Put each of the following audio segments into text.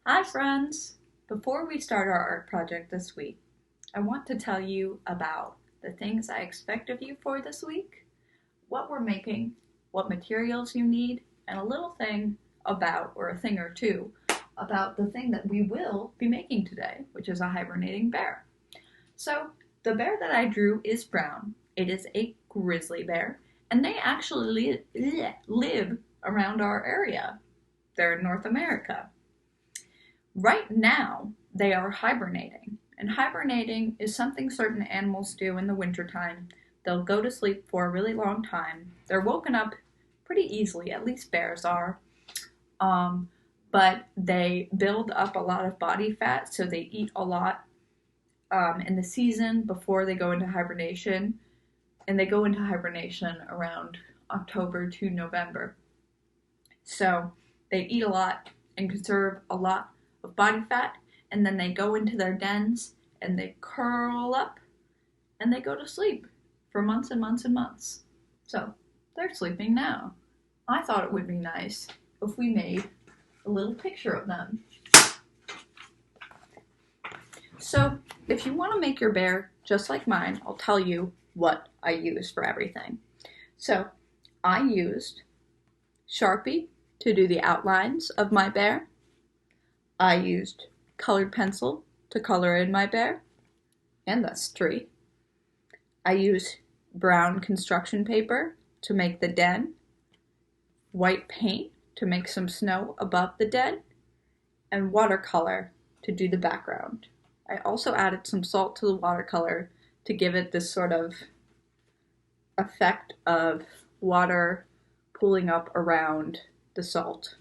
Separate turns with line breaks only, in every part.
Hi friends! Before we start our art project this week, I want to tell you about the things I expect of you for this week, what we're making, what materials you need, and a little thing about, or a thing or two, about the thing that we will be making today, which is a hibernating bear. So, the bear that I drew is brown. It is a grizzly bear, and they actually live around our area. They're in North America. Right now, they are hibernating. And hibernating is something certain animals do in the wintertime. They'll go to sleep for a really long time. They're woken up pretty easily, at least bears are. Um, but they build up a lot of body fat, so they eat a lot in the season before they go into hibernation. And they go into hibernation around October to November. So they eat a lot and conserve a lot of body fat, and then they go into their dens and they curl up and they go to sleep for months and months and months. So they're sleeping now. I thought it would be nice if we made a little picture of them. So if you want to make your bear just like mine, I'll tell you what I use for everything. So I used Sharpie to do the outlines of my bear. I used colored pencil to color in my bear and this tree. I used brown construction paper to make the den, white paint to make some snow above the den, and watercolor to do the background. I also added some salt to the watercolor to give it this sort of effect of water pooling up around the salt.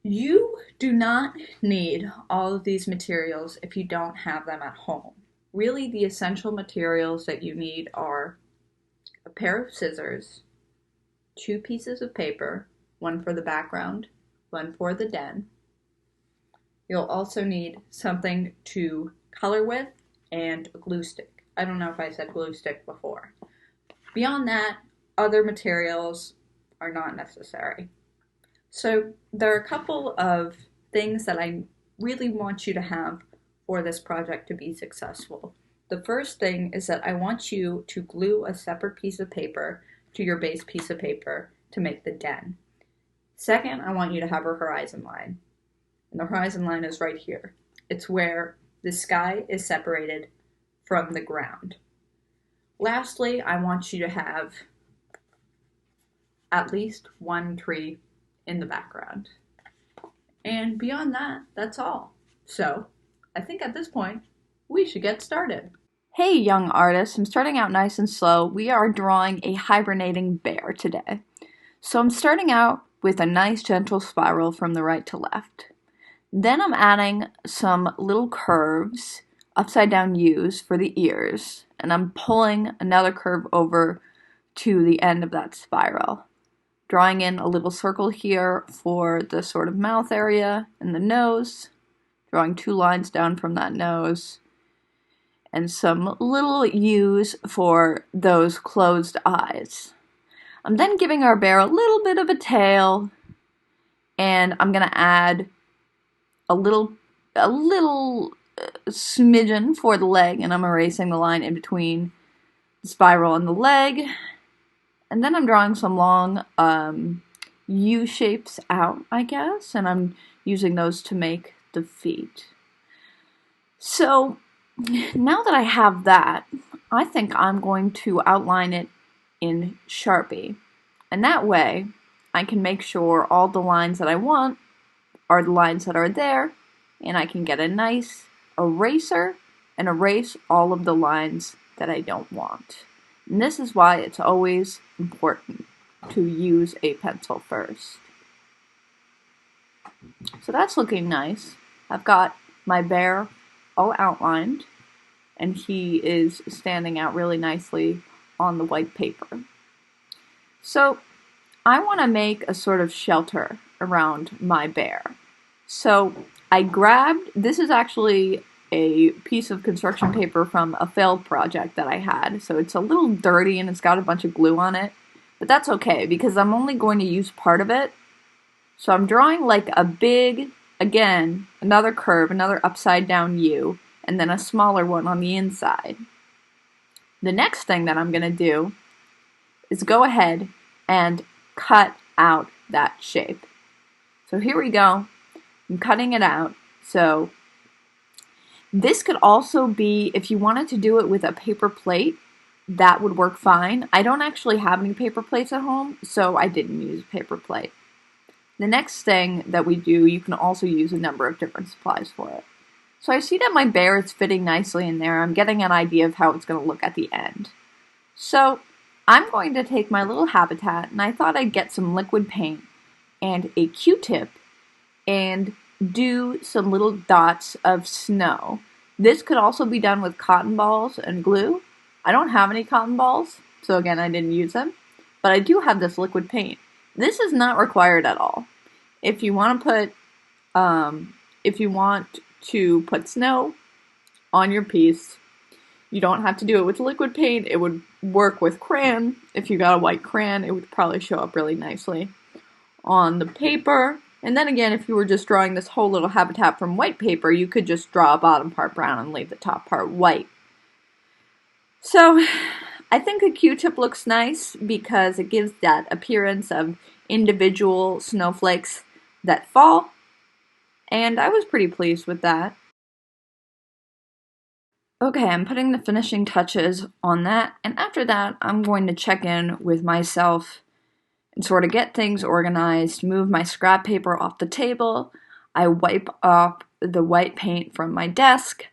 You do not need all of these materials if you don't have them at home. Really, the essential materials that you need are a pair of scissors, 2 pieces of paper, one for the background, one for the den. You'll also need something to color with and a glue stick. I don't know if I said glue stick before. Beyond that, other materials are not necessary. So there are a couple of things that I really want you to have for this project to be successful. The first thing is that I want you to glue a separate piece of paper to your base piece of paper to make the den. Second, I want you to have a horizon line. And the horizon line is right here. It's where the sky is separated from the ground. Lastly, I want you to have at least one tree in the background. And beyond that, that's all. So, I think at this point, we should get started. Hey, young artists, I'm starting out nice and slow. We are drawing a hibernating bear today. So I'm starting out with a nice gentle spiral from the right to left. Then I'm adding some little curves, upside down U's for the ears, and I'm pulling another curve over to the end of that spiral. Drawing in a little circle here for the sort of mouth area and the nose. Drawing 2 lines down from that nose. And some little U's for those closed eyes. I'm then giving our bear a little bit of a tail. And I'm going to add a little smidgen for the leg. And I'm erasing the line in between the spiral and the leg. And then I'm drawing some long U shapes out, I guess, and I'm using those to make the feet. So now that I have that, I think I'm going to outline it in Sharpie. And that way, I can make sure all the lines that I want are the lines that are there, and I can get a nice eraser and erase all of the lines that I don't want. And this is why it's always important to use a pencil first. So that's looking nice. I've got my bear all outlined, and he is standing out really nicely on the white paper. So I want to make a sort of shelter around my bear. So I grabbed, this is actually a piece of construction paper from a failed project that I had. So it's a little dirty and it's got a bunch of glue on it. But that's okay because I'm only going to use part of it. So I'm drawing like a big, again, another curve, another upside down U, and then a smaller one on the inside. The next thing that I'm going to do is go ahead and cut out that shape. So here we go. I'm cutting it out. So this could also be, if you wanted to do it with a paper plate, that would work fine. I don't actually have any paper plates at home, so I didn't use a paper plate. The next thing that we do, you can also use a number of different supplies for it. So I see that my bear is fitting nicely in there. I'm getting an idea of how it's going to look at the end. So I'm going to take my little habitat, and I thought I'd get some liquid paint and a Q-tip and do some little dots of snow. This could also be done with cotton balls and glue. I don't have any cotton balls, so again, I didn't use them. But I do have this liquid paint. This is not required at all. If you want to put snow on your piece, you don't have to do it with liquid paint. It would work with crayon. If you got a white crayon, it would probably show up really nicely on the paper. And then again, if you were just drawing this whole little habitat from white paper, you could just draw a bottom part brown and leave the top part white. So I think a Q-tip looks nice because it gives that appearance of individual snowflakes that fall. And I was pretty pleased with that. Okay, I'm putting the finishing touches on that, and after that, I'm going to check in with myself and sort of get things organized, move my scrap paper off the table. I wipe off the white paint from my desk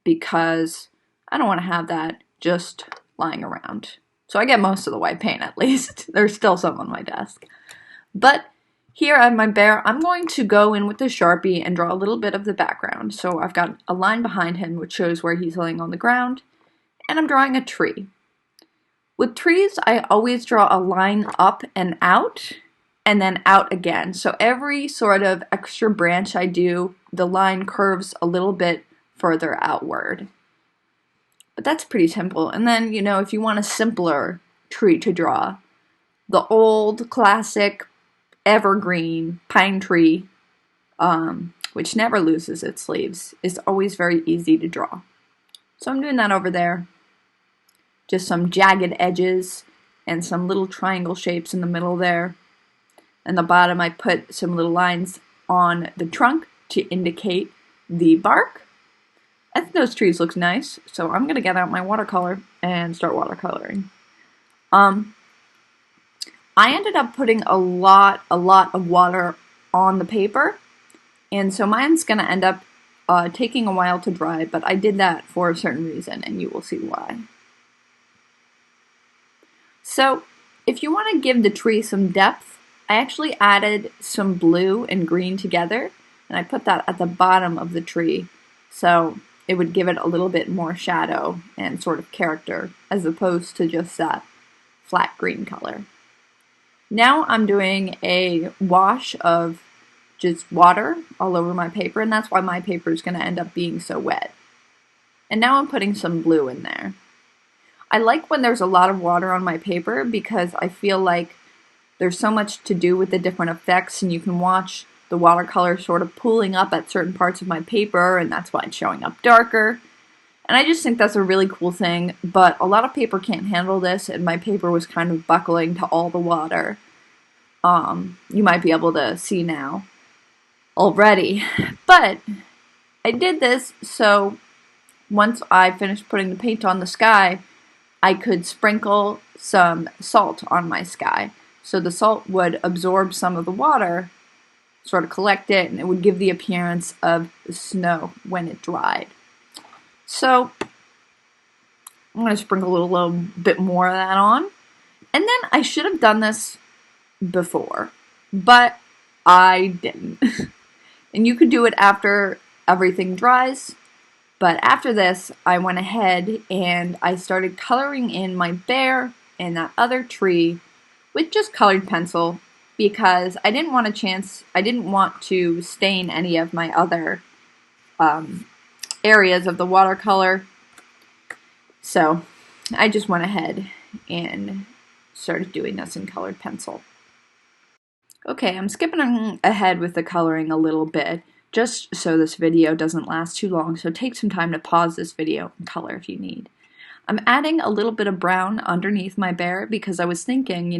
because I don't want to have that just lying around. So I get most of the white paint at least. There's still some on my desk. But here on my bear, I'm going to go in with the Sharpie and draw a little bit of the background. So I've got a line behind him which shows where he's laying on the ground, and I'm drawing a tree. With trees, I always draw a line up and out, and then out again. So every sort of extra branch I do, the line curves a little bit further outward. But that's pretty simple. And then, if you want a simpler tree to draw, the old classic evergreen pine tree, which never loses its leaves, is always very easy to draw. So I'm doing that over there. Just some jagged edges and some little triangle shapes in the middle there. And the bottom, I put some little lines on the trunk to indicate the bark. I think those trees look nice, so I'm going to get out my watercolor and start watercoloring. I ended up putting a lot of water on the paper, and so mine's going to end up taking a while to dry, but I did that for a certain reason, and you will see why. So, if you want to give the tree some depth, I actually added some blue and green together, and I put that at the bottom of the tree, so it would give it a little bit more shadow and sort of character, as opposed to just that flat green color. Now I'm doing a wash of just water all over my paper, and that's why my paper is going to end up being so wet. And now I'm putting some blue in there. I like when there's a lot of water on my paper because I feel like there's so much to do with the different effects, and you can watch the watercolor sort of pooling up at certain parts of my paper, and that's why it's showing up darker. And I just think that's a really cool thing, but a lot of paper can't handle this, and my paper was kind of buckling to all the water. You might be able to see now already. But I did this so once I finished putting the paint on the sky, I could sprinkle some salt on my sky. So the salt would absorb some of the water, sort of collect it, and it would give the appearance of the snow when it dried. So I'm going to sprinkle a little bit more of that on. And then I should have done this before, but I didn't. And you could do it after everything dries. But after this, I went ahead and I started coloring in my bear and that other tree with just colored pencil because I didn't want to stain any of my other areas of the watercolor. So I just went ahead and started doing this in colored pencil. Okay, I'm skipping ahead with the coloring a little bit, just so this video doesn't last too long, so take some time to pause this video and color if you need. I'm adding a little bit of brown underneath my bear because I was thinking,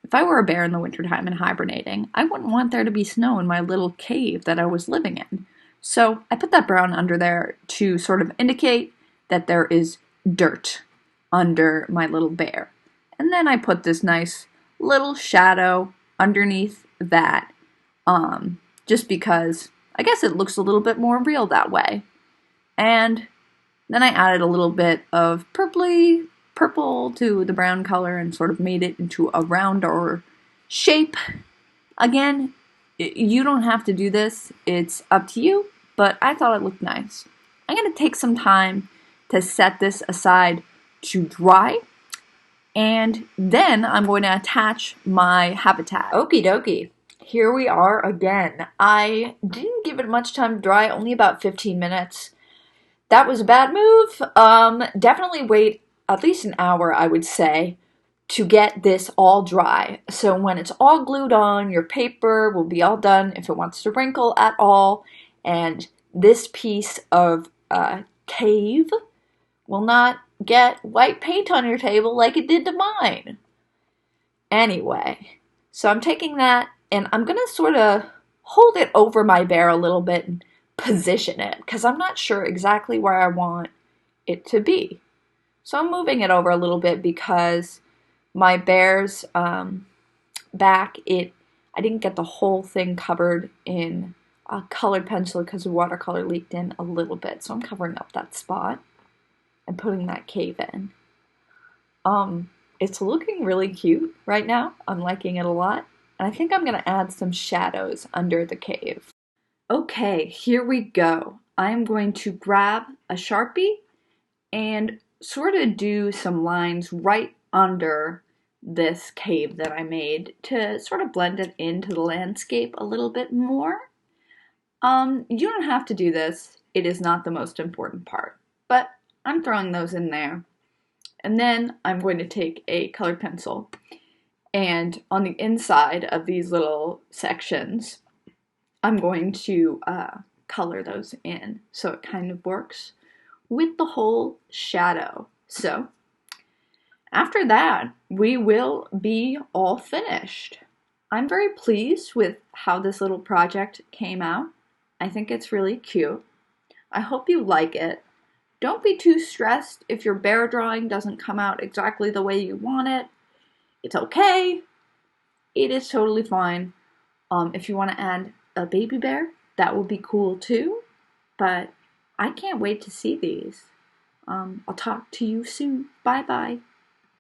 if I were a bear in the wintertime and hibernating, I wouldn't want there to be snow in my little cave that I was living in. So I put that brown under there to sort of indicate that there is dirt under my little bear. And then I put this nice little shadow underneath that, just because I guess it looks a little bit more real that way. And then I added a little bit of purple to the brown color and sort of made it into a rounder shape. Again, you don't have to do this, it's up to you, but I thought it looked nice. I'm going to take some time to set this aside to dry, and then I'm going to attach my habitat. Okie dokie. Here we are again. I didn't give it much time to dry, only about 15 minutes. That was a bad move. Definitely wait at least an hour, I would say, to get this all dry. So when it's all glued on, your paper will be all done if it wants to wrinkle at all, and this piece of cave will not get white paint on your table like it did to mine. Anyway, so I'm taking that and I'm gonna sort of hold it over my bear a little bit and position it because I'm not sure exactly where I want it to be. So I'm moving it over a little bit because my bear's back, I didn't get the whole thing covered in a colored pencil because the watercolor leaked in a little bit. So I'm covering up that spot and putting that cave in. It's looking really cute right now. I'm liking it a lot. And I think I'm going to add some shadows under the cave. Okay, here we go. I'm going to grab a Sharpie and sort of do some lines right under this cave that I made to sort of blend it into the landscape a little bit more. You don't have to do this. It is not the most important part, but I'm throwing those in there. And then I'm going to take a colored pencil and on the inside of these little sections, I'm going to color those in so it kind of works with the whole shadow. So after that, we will be all finished. I'm very pleased with how this little project came out. I think it's really cute. I hope you like it. Don't be too stressed if your bear drawing doesn't come out exactly the way you want it. It's okay. It is totally fine. If you want to add a baby bear, that would be cool too. But I can't wait to see these. I'll talk to you soon. Bye-bye.